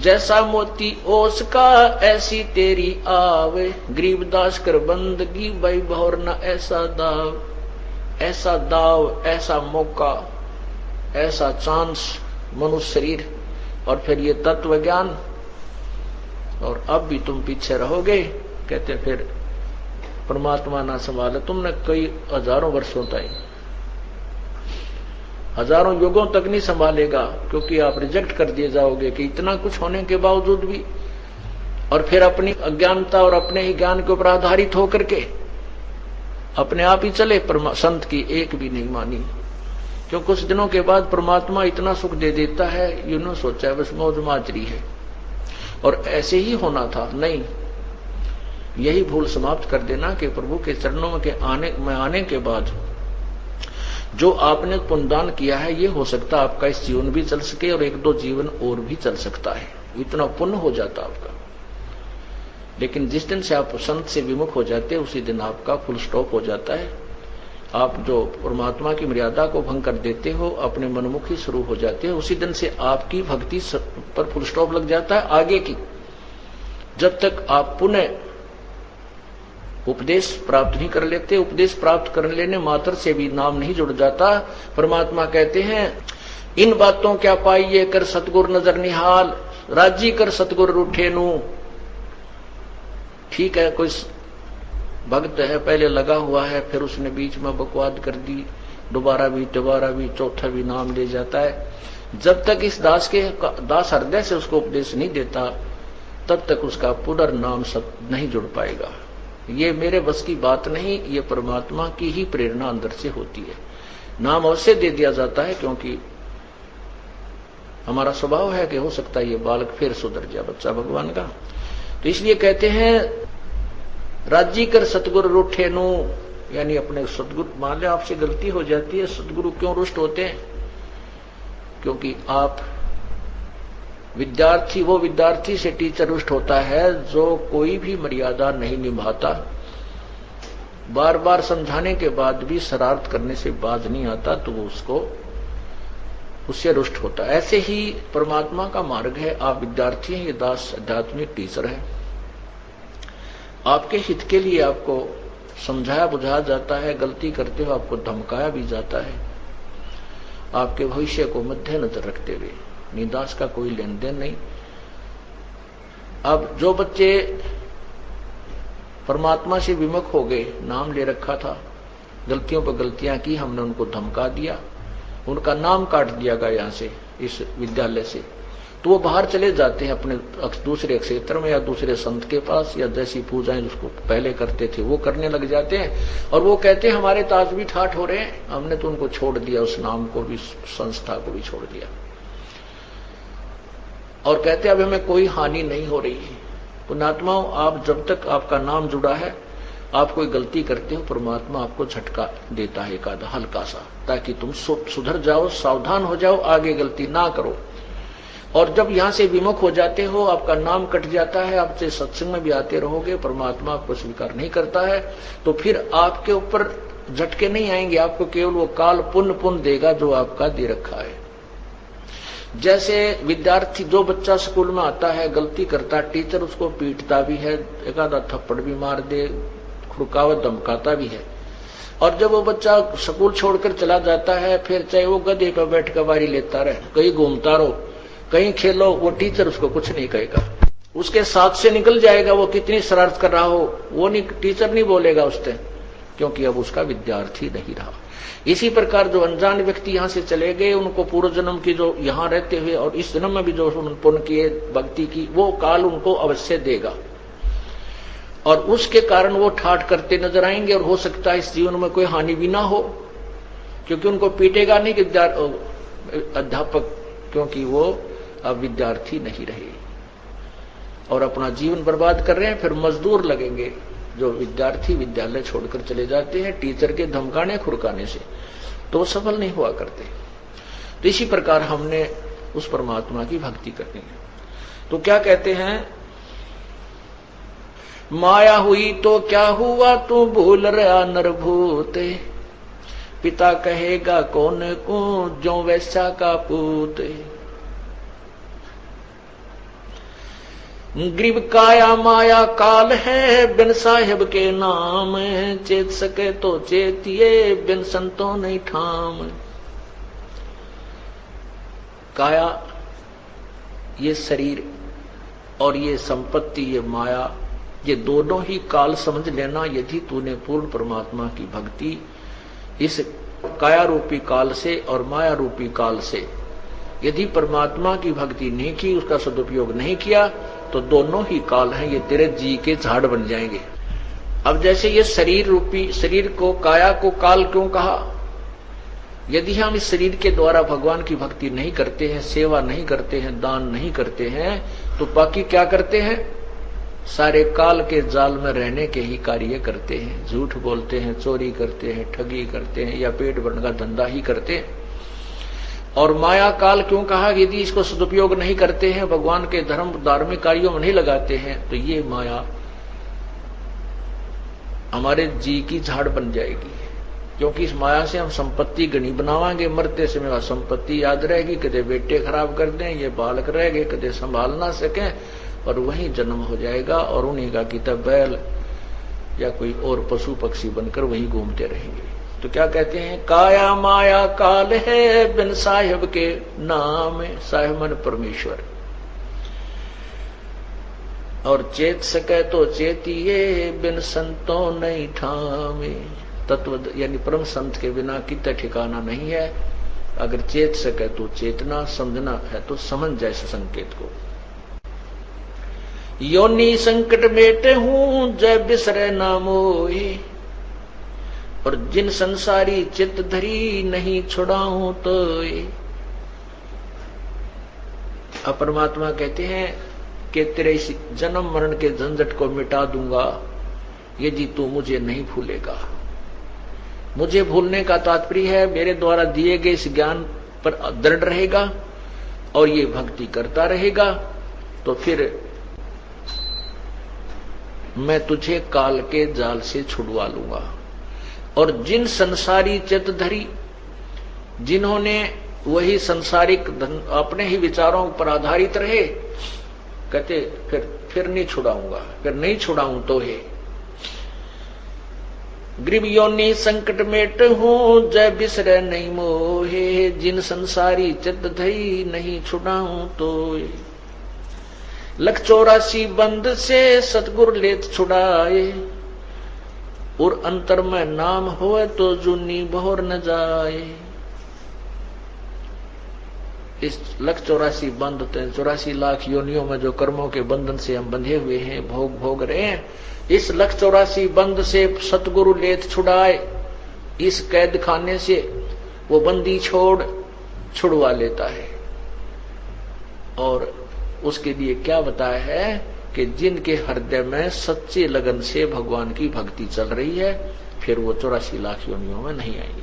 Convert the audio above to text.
जैसा मोती ओस का ऐसी तेरी आवे, गरीबदास कर बंदगी भाई भौर न ऐसा दाव, ऐसा दाव, ऐसा मौका, ऐसा चांस मनुष्य शरीर और फिर ये तत्व ज्ञान, और अब भी तुम पीछे रहोगे। कहते फिर परमात्मा ना संभाले तुमने कई हजारों वर्षों तक, हजारों युगों तक नहीं संभालेगा, क्योंकि आप रिजेक्ट कर दिए जाओगे कि इतना कुछ होने के बावजूद भी, और फिर अपनी अज्ञानता और अपने ही ज्ञान के ऊपर आधारित होकर के अपने आप ही चले, संत की एक भी नहीं मानी। क्यों कुछ दिनों के बाद परमात्मा इतना सुख दे देता है, यूं सोचा है बस मौज माजरी है, और ऐसे ही होना था। नहीं, यही भूल समाप्त कर देना कि प्रभु के चरणों के आने के बाद जो आपने पुण्यदान किया है, ये हो सकता है आपका इस जीवन भी चल सके और एक दो जीवन और भी चल सकता है, इतना पुण्य हो जाता आपका। लेकिन जिस दिन से आप संत से विमुख हो जाते हैं, उसी दिन आपका फुल स्टॉप हो जाता है। आप जो परमात्मा की मर्यादा को भंग कर देते हो, अपने मनमुखी शुरू हो जाते हो, उसी दिन से आपकी भक्ति पर फुल स्टॉप लग जाता है आगे की। जब तक आप पुनः उपदेश प्राप्त नहीं कर लेते, उपदेश प्राप्त कर लेने मात्र से भी नाम नहीं जुड़ जाता। परमात्मा कहते हैं इन बातों क्या पाइए कर सतगुर नजर निहाल, राजी कर सतगुर रूठे नू। ठीक है, कोई भक्त है, पहले लगा हुआ है, फिर उसने बीच में बकवाद कर दी, दोबारा भी चौथा भी नाम ले जाता है। जब तक इस दास हृदय से उसको उपदेश नहीं देता, तब तक उसका पुनर्नाम सब नहीं जुड़ पाएगा। ये मेरे बस की बात नहीं, ये परमात्मा की ही प्रेरणा अंदर से होती है। नाम अवश्य दे दिया जाता है, क्योंकि हमारा स्वभाव है कि हो सकता है ये बालक फिर सुधर जाए, बच्चा भगवान का। तो इसलिए कहते हैं राजी कर सतगुरु रूठे नु, यानी अपने सतगुरु, मान ले आपसे गलती हो जाती है, सतगुरु क्यों रुष्ट होते हैं? क्योंकि आप विद्यार्थी, वो विद्यार्थी से टीचर रुष्ट होता है जो कोई भी मर्यादा नहीं निभाता, बार बार समझाने के बाद भी शरारत करने से बाज नहीं आता, तो वो उससे रुष्ट होता है। ऐसे ही परमात्मा का मार्ग है, आप विद्यार्थी हैं, ये दास आध्यात्मिक टीचर है। आपके हित के लिए आपको समझाया बुझाया जाता है, गलती करते हो आपको धमकाया भी जाता है, आपके भविष्य को मद्देनजर रखते हुए। निदास का कोई लेन देन नहीं। अब जो बच्चे परमात्मा से विमुख हो गए, नाम ले रखा था, गलतियों पर गलतियां की, हमने उनको धमका दिया, उनका नाम काट दिया गया यहां से, इस विद्यालय से, तो वो बाहर चले जाते हैं अपने दूसरे क्षेत्र में या दूसरे संत के पास, या जैसी पूजाएं जिसको पहले करते थे वो करने लग जाते हैं। और वो कहते हैं हमारे ताज भी ठाठ हो रहे हैं, हमने तो उनको छोड़ दिया, उस नाम को भी, संस्था को भी छोड़ दिया, और कहते अब हमें कोई हानि नहीं हो रही है। पुण्यात्माओं, आप जब तक आपका नाम जुड़ा है, आप कोई गलती करते हो, परमात्मा आपको झटका देता है एक आधा हल्का सा, ताकि तुम सुधर जाओ, सावधान हो जाओ, आगे गलती ना करो। और जब यहां से विमुख हो जाते हो, आपका नाम कट जाता है, आपसे सत्संग में भी आते रहोगे, परमात्मा आपको स्वीकार नहीं करता है, तो फिर आपके ऊपर झटके नहीं आएंगे, आपको केवल वो काल पुण्य देगा जो आपका दे रखा है। जैसे विद्यार्थी, जो बच्चा स्कूल में आता है, गलती करता है, टीचर उसको पीटता भी है, एक आधा थप्पड़ भी मार दे, खुड़कावत धमकाता भी है, और जब वो बच्चा स्कूल छोड़कर चला जाता है, फिर चाहे वो गधे पर बैठ कर बारी लेता रहे, कहीं घूमता रहो, कहीं खेलो, वो टीचर उसको कुछ नहीं कहेगा, उसके साथ से निकल जाएगा। वो कितनी शरारत कर रहा हो, वो नहीं, टीचर नहीं बोलेगा उससे, क्योंकि अब उसका विद्यार्थी नहीं रहा। इसी प्रकार जो अनजान व्यक्ति यहां से चले गए, उनको पूर्व जन्म की जो यहां रहते हुए और इस जन्म में भी जो पुण्य किए, भक्ति की, वो काल उनको अवश्य देगा, और उसके कारण वो ठाठ करते नजर आएंगे, और हो सकता है इस जीवन में कोई हानि भी ना हो, क्योंकि उनको पीटेगा नहीं अध्यापक, क्योंकि वो अब विद्यार्थी नहीं रहे और अपना जीवन बर्बाद कर रहे हैं। फिर मजदूर लगेंगे जो विद्यार्थी विद्यालय छोड़कर चले जाते हैं टीचर के धमकाने खुरकाने से, तो वो सफल नहीं हुआ करते। तो इसी प्रकार हमने उस परमात्मा की भक्ति करनी है। तो क्या कहते हैं, माया हुई तो क्या हुआ, तू भूल रहा नरभूत, पिता कहेगा कौन को जो वैसा का पूत। ग्रीव काया माया काल है, बिन साहेब के नाम, चेत सके तो चेतिए, बिन संतों नहीं ठाम। काया ये शरीर और ये संपत्ति, ये माया, ये दोनों ही काल समझ लेना। यदि तूने पूर्ण परमात्मा की भक्ति इस काया रूपी काल से और माया रूपी काल से यदि परमात्मा की भक्ति नहीं की, उसका सदुपयोग नहीं किया, तो दोनों ही काल हैं ये तेरे जी के झाड़ बन जाएंगे। अब जैसे ये शरीर रूपी, शरीर को, काया को काल क्यों कहा? यदि हम इस शरीर के द्वारा भगवान की भक्ति नहीं करते हैं, सेवा नहीं करते हैं, दान नहीं करते हैं, तो बाकी क्या करते हैं? सारे काल के जाल में रहने के ही कार्य करते हैं। झूठ बोलते हैं, चोरी करते हैं, ठगी करते हैं, या पेट भरने का धंधा ही करते हैं। और माया काल क्यों कहा? यदि इसको सदुपयोग नहीं करते हैं, भगवान के धर्म धार्मिक कार्यों में नहीं लगाते हैं, तो ये माया हमारे जी की झाड़ बन जाएगी। क्योंकि इस माया से हम संपत्ति गणी बनावांगे, मरते समय संपत्ति याद रहेगी, कदे बेटे खराब कर दें, ये बालक रह गए, कदे संभाल ना सकें, और वहीं जन्म हो जाएगा, और उन्हीं का किताब बैल या कोई और पशु पक्षी बनकर वहीं घूमते रहेंगे। तो क्या कहते हैं? काया माया काल है, बिन साहेब के नाम, साहेब मन परमेश्वर, और चेत सके तो चेतिए, बिन संतों नहीं ठामे। तत्व यानी परम संत के बिना कितना ठिकाना नहीं है। अगर चेत सके तो चेतना, समझना है तो समझ जाए इस संकेत को। योनि संकट मेटे हूं, जय बिसरे ना मोहि, और जिन संसारी चित्त धरी, नहीं छुड़ाऊं तो। अब परमात्मा कहते हैं कि तेरे इस जन्म मरण के झंझट को मिटा दूंगा यदि तू मुझे नहीं भूलेगा। मुझे भूलने का तात्पर्य है मेरे द्वारा दिए गए इस ज्ञान पर दृढ़ रहेगा और ये भक्ति करता रहेगा, तो फिर मैं तुझे काल के जाल से छुड़वा लूंगा। और जिन संसारी चित्त धरी, जिन्होंने वही संसारिक अपने ही विचारों पर आधारित रहे, कहते फिर नहीं छुड़ाऊंगा, फिर नहीं छुड़ाऊं तो है। ग्रीव योनि संकट मेट हूं, जय बिसरे नहीं मोहे, जिन संसारी चित्त धरी, नहीं छुड़ाऊं तो। 184 बंद से सतगुर लेत छुड़ाए, और अंतर में नाम होए तो जुनी बहोर न जाए। इस 184 बंद, 84 लाख योनियों में जो कर्मों के बंधन से हम बंधे हुए हैं, भोग रहे हैं, इस 184 बंद से सतगुरु लेत छुड़ाए। इस कैद खाने से वो बंदी छुड़वा लेता है। और उसके लिए क्या बताया है कि जिनके हृदय में सच्चे लगन से भगवान की भक्ति चल रही है, फिर वो 84 लाख योनियों में नहीं आएंगे।